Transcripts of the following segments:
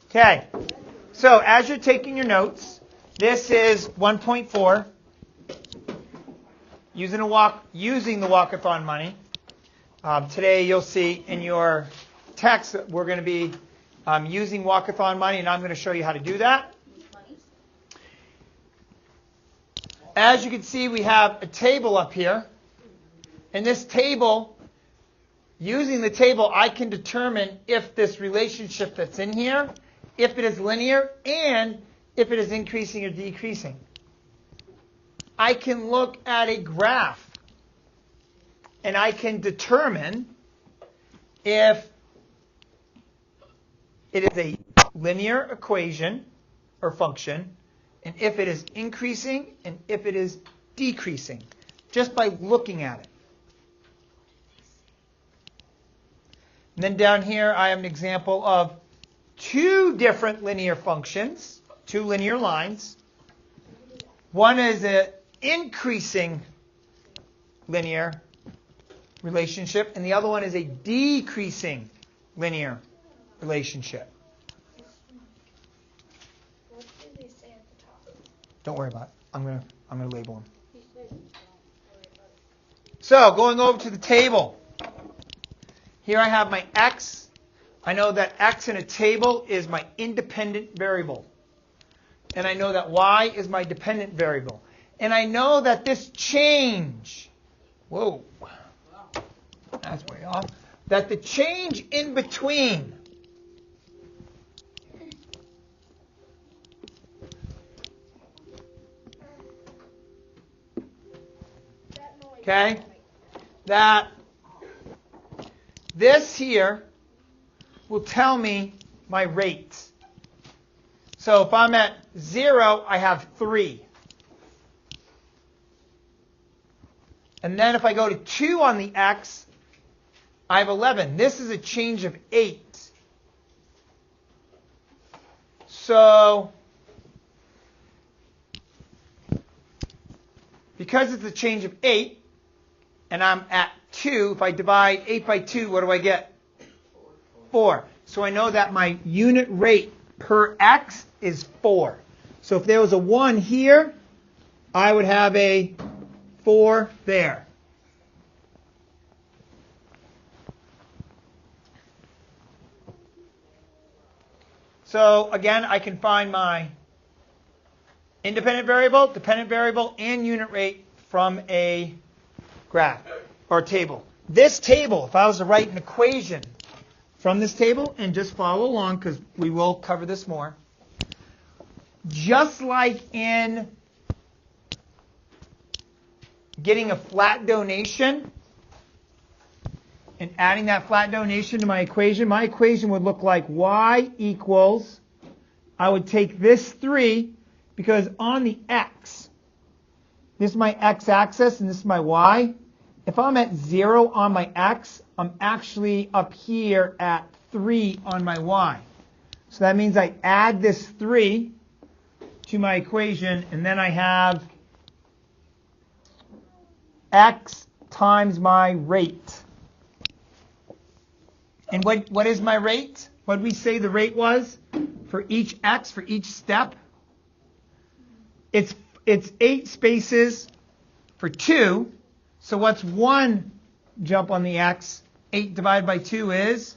Okay, so as you're taking your notes, this is 1.4, using the walkathon money. Today you'll see in your text that we're going to be using walkathon money, and I'm going to show you how to do that. As you can see, we have a table up here. In this table, using the table, I can determine if this relationship that's in here, if it is linear, and if it is increasing or decreasing. I can look at a graph, and I can determine if it is a linear equation or function, and if it is increasing and if it is decreasing, just by looking at it. And then down here I have an example of two different linear functions, two linear lines. One is an increasing linear relationship, and the other one is a decreasing linear relationship. Don't worry about it. I'm gonna label them. So going over to the table. Here I have my x. I know that x in a table is my independent variable. And I know that y is my dependent variable. And I know that this change, whoa, that's way off, that the change in between okay, that this here will tell me my rate. So if I'm at 0, I have 3. And then if I go to 2 on the x, I have 11. This is a change of 8. So because it's a change of 8, and I'm at 2, if I divide 8 by 2, what do I get? 4. So I know that my unit rate per x is 4. So if there was a 1 here, I would have a 4 there. So again, I can find my independent variable, dependent variable, and unit rate from a graph or table. This table, if I was to write an equation from this table, and just follow along because we will cover this more, just like in getting a flat donation and adding that flat donation to my equation would look like y equals, I would take this 3, because on the x, this is my x-axis and this is my y. If I'm at 0 on my x, I'm actually up here at 3 on my y. So that means I add this 3 to my equation, and then I have x times my rate. And what is my rate? What did we say the rate was for each x, for each step? It's 8 spaces for 2. So what's 1 jump on the x? 8 divided by 2 is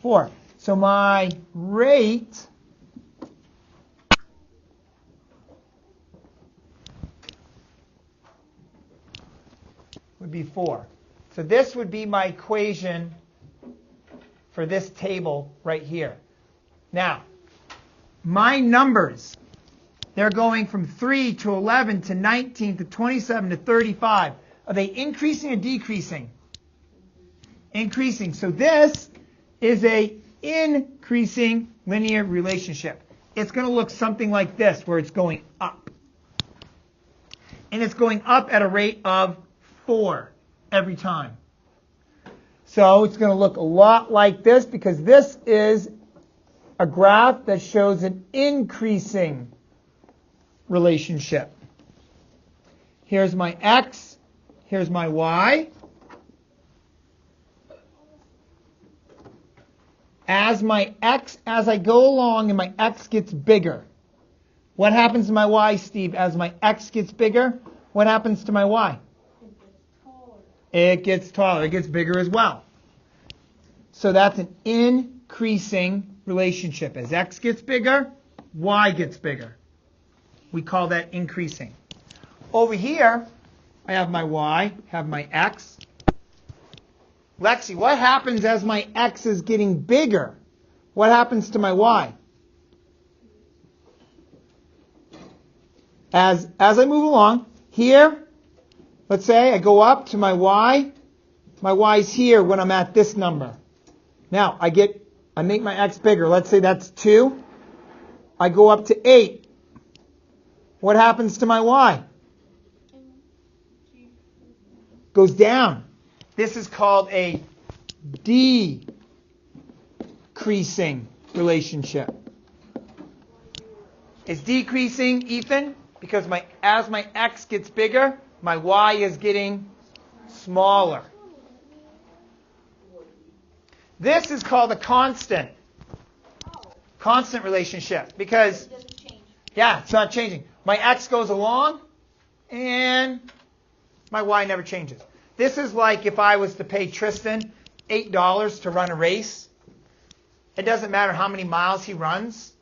4. So my rate would be 4. So this would be my equation for this table right here. Now, my numbers, they're going from 3 to 11 to 19 to 27 to 35. Are they increasing or decreasing? Increasing. So this is a increasing linear relationship. It's going to look something like this, where it's going up. And it's going up at a rate of 4 every time. So it's going to look a lot like this, because this is a graph that shows an increasing relationship. Here's my x. Here's my y. as I go along and my x gets bigger. What happens to my y, Steve? As my x gets bigger, what happens to my y? It gets taller. It gets bigger as well. So that's an increasing relationship. As x gets bigger, y gets bigger. We call that increasing. Over here, I have my y, have my x. Lexi, what happens as my x is getting bigger? What happens to my y? As I move along, here, let's say I go up to my y. My y is here when I'm at this number. Now, I make my x bigger. Let's say that's 2. I go up to 8. What happens to my y? Goes down. This is called a decreasing relationship. It's decreasing, Ethan, because as my x gets bigger, my y is getting smaller. This is called a constant relationship because, yeah, it's not changing. My x goes along and my y never changes. This is like if I was to pay Tristan $8 to run a race. It doesn't matter how many miles he runs,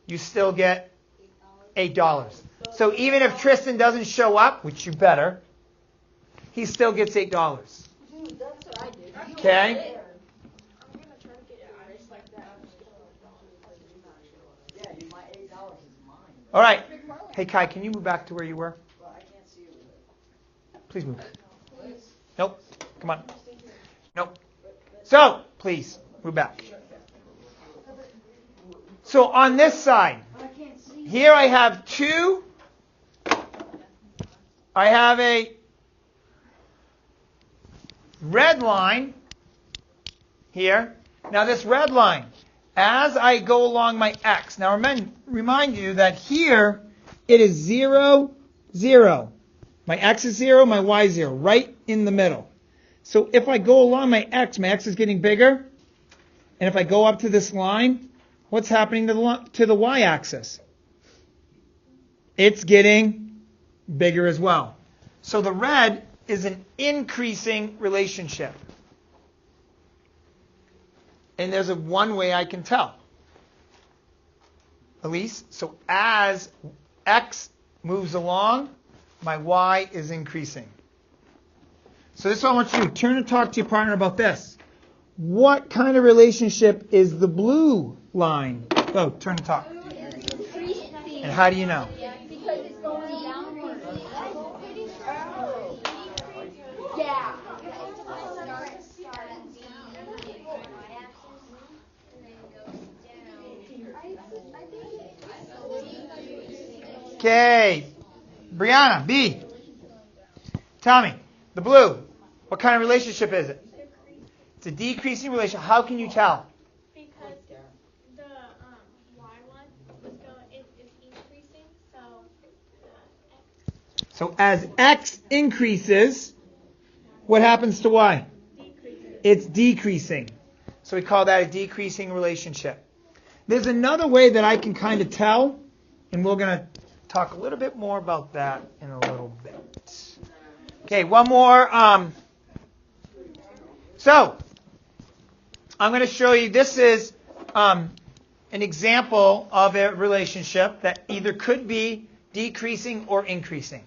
you still get $8. So even if Tristan doesn't show up, which you better, he still gets $8. That's what I did. Okay? All right. Hey, Kai, can you move back to where you were? Please move. Nope. Come on. Nope. So, please, move back. So on this side, here I have 2. I have a red line here. Now this red line, as I go along my x. Now remind you that here it is 0, 0. My x is 0, my y is 0, right in the middle. So if I go along my x is getting bigger. And if I go up to this line, what's happening to the y-axis? It's getting bigger as well. So the red is an increasing relationship. And there's one way I can tell. Elise, so as x moves along, my y is increasing. So this is what I want you to do. Turn and talk to your partner about this. What kind of relationship is the blue line? Go, turn and talk. And how do you know? Because it's going downward. Yeah. Okay. Brianna, B. Tell me, the blue, what kind of relationship is it? It's a decreasing relationship. How can you tell? Because the y one is increasing, So as x increases, what happens to y? decreases. It's decreasing. So we call that a decreasing relationship. There's another way that I can kind of tell, and we're going to talk a little bit more about that in a little bit. Okay, one more. So I'm going to show you, this is an example of a relationship that either could be decreasing or increasing.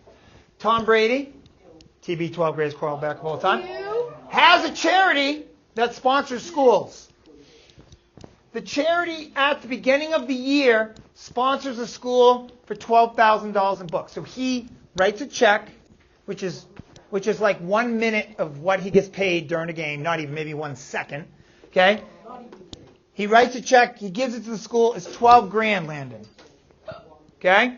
Tom Brady, TB 12 greatest quarterback of all time, has a charity that sponsors schools. The charity at the beginning of the year sponsors a school for $12,000 in books. So he writes a check, which is like 1 minute of what he gets paid during a game, not even, maybe 1 second. Okay? He writes a check, he gives it to the school, it's $12,000, Landon. Okay?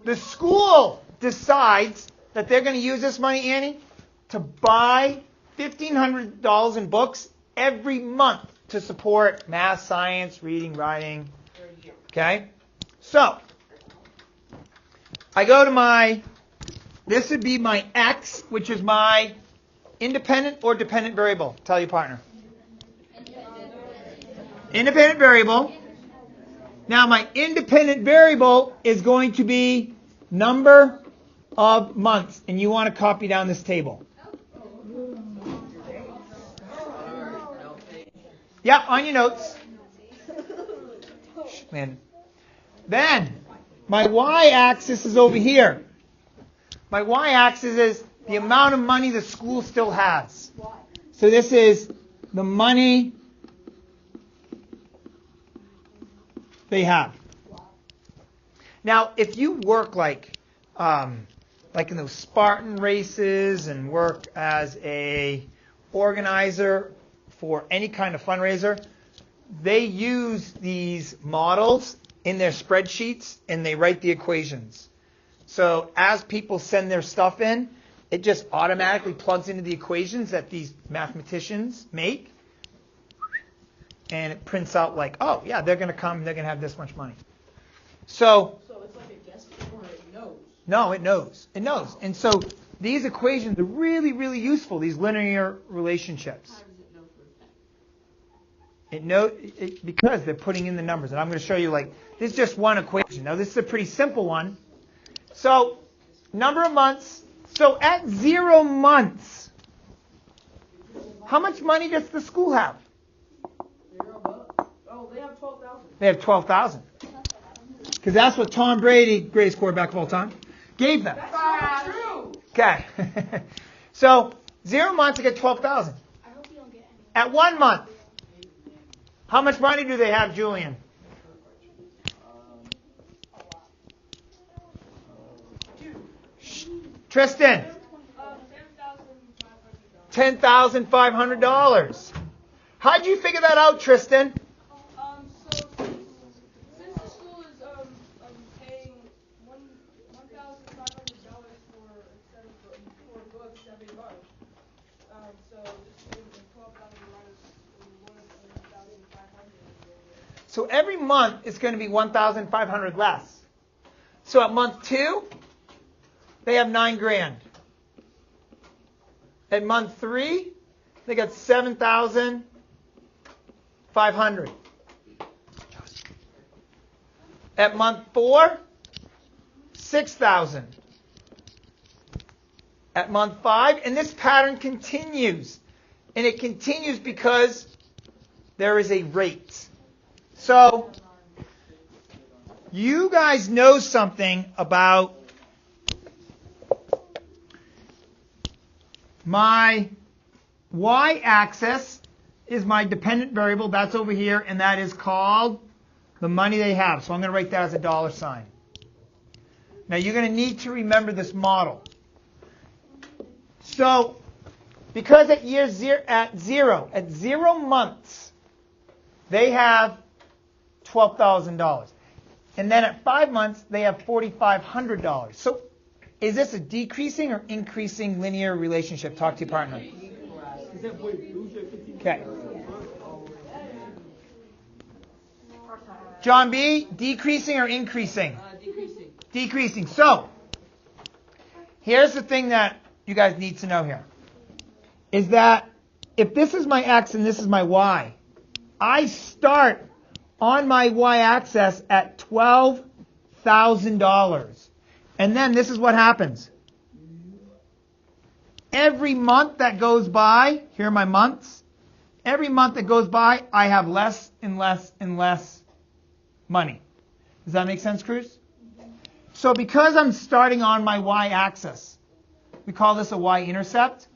The school decides that they're going to use this money, Annie, to buy $1,500 in books every month to support math, science, reading, writing. Okay? So, I go to this would be my x, which is my independent or dependent variable. Tell your partner. Independent variable. Now my independent variable is going to be number of months. And you want to copy down this table. Yeah, on your notes. Man. Then my y-axis is over here. My y-axis is the amount of money the school still has. So this is the money they have. Now, if you work like in those Spartan races and work as a organizer for any kind of fundraiser, they use these models in their spreadsheets and they write the equations. So as people send their stuff in, it just automatically plugs into the equations that these mathematicians make. And it prints out like, oh, yeah, they're going to come, they're going to have this much money. So it's like a guess or it knows? No, it knows. It knows. And so these equations are really, really useful, these linear relationships. How does it know for a fact? Because they're putting in the numbers. And I'm going to show you, this is just one equation. Now, this is a pretty simple one. So, number of months. So, at 0 months, how much money does the school have? They have 12,000. They have 12,000. Because that's what Tom Brady, greatest quarterback of all time, gave them. That's not true. Okay. So, 0 months, they get 12,000. I hope you don't get any. At 1 month, how much money do they have, Julian? Tristan? $10,500. How'd you figure that out, Tristan? So since the school is paying $1,500 for instead of 4 books every month, so it's 12,000 minus 1,500. So every month it's going to be 1,500 less. So at month 2, they have $9,000. At month 3, they got 7,500. At month 4, 6,000. At month 5, and this pattern continues. And it continues because there is a rate. So, you guys know something about my y-axis is my dependent variable. That's over here, and that is called the money they have. So I'm going to write that as a $sign. Now you're going to need to remember this model. So, because at 0 months, they have $12,000. And then at 5 months, they have $4,500. So is this a decreasing or increasing linear relationship? Talk to your partner. Okay. John B., decreasing or increasing? Decreasing. Decreasing. So, here's the thing that you guys need to know here. Is that if this is my x and this is my y, I start on my y-axis at $12,000. And then this is what happens. Every month that goes by, here are my months. Every month that goes by, I have less and less and less money. Does that make sense, Cruz? So because I'm starting on my y-axis, we call this a y-intercept,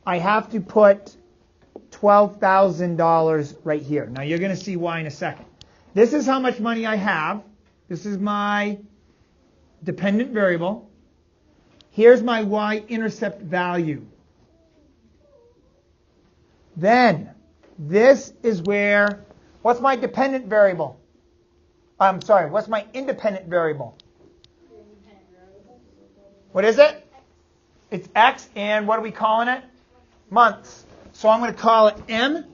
I have to put $12,000 right here. Now you're going to see why in a second. This is how much money I have. This is my dependent variable. Here's my y-intercept value. Then, this is where, what's my dependent variable? What's my independent variable? What is it? It's x, and what are we calling it? Months. So I'm going to call it M.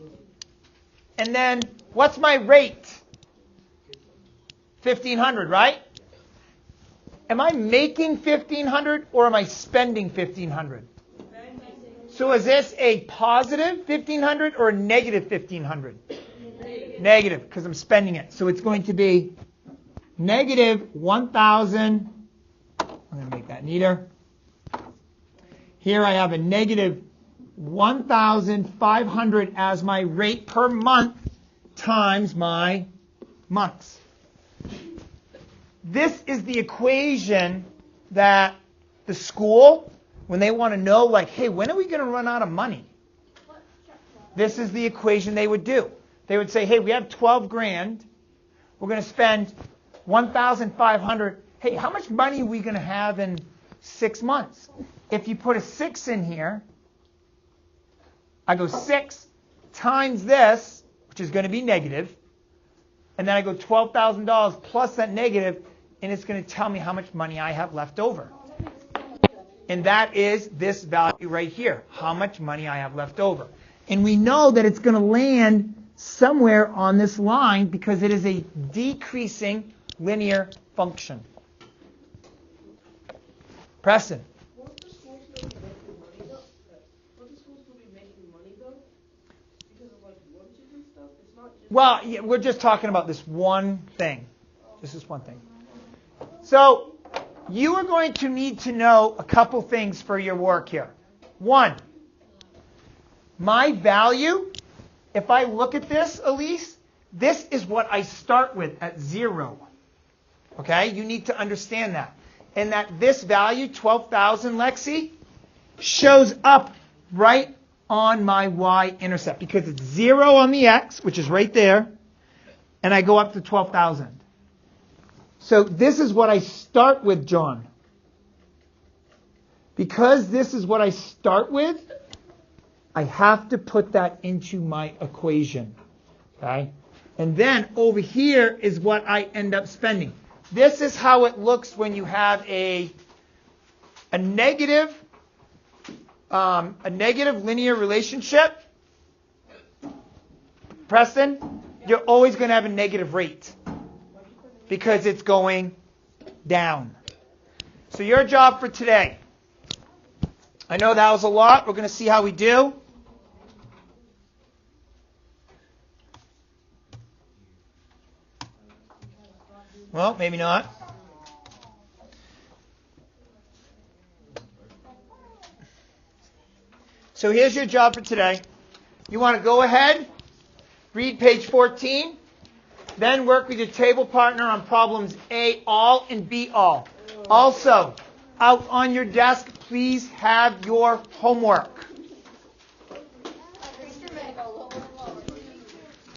And then, what's my rate? 1,500, right? Am I making 1,500 or am I spending 1,500? So is this a positive 1,500 or a negative 1,500? Negative, because I'm spending it. So it's going to be negative 1,000. I'm going to make that neater. Here I have a negative 1,500 as my rate per month times my months. This is the equation that the school, when they want to know, like, hey, when are we going to run out of money? This is the equation they would do. They would say, hey, we have 12 grand. We're going to spend 1,500. Hey, how much money are we going to have in 6 months? If you put a 6 in here, I go 6 times this, which is going to be negative, and then I go $12,000 plus that negative, and it's going to tell me how much money I have left over. And that is this value right here, how much money I have left over. And we know that it's going to land somewhere on this line because it is a decreasing linear function. Preston. Won't the school still be making money though? Won't the school still be making money though? Because of like lunches and stuff? It's not just... Well, yeah, we're just talking about this one thing. This is one thing. So you are going to need to know a couple things for your work here. One, my value, if I look at this, Elise, this is what I start with at 0. Okay? You need to understand that. And that this value, 12,000, Lexi, shows up right on my y-intercept because it's 0 on the x, which is right there, and I go up to 12,000. So this is what I start with, John. Because this is what I start with, I have to put that into my equation. Okay? And then over here is what I end up spending. This is how it looks when you have a negative linear relationship. Preston, you're always going to have a negative rate because it's going down. So your job for today. I know that was a lot. We're going to see how we do. Well, maybe not. So here's your job for today. You want to go ahead, read page 14, then work with your table partner on problems A all and B all. Also, out on your desk, please have your homework.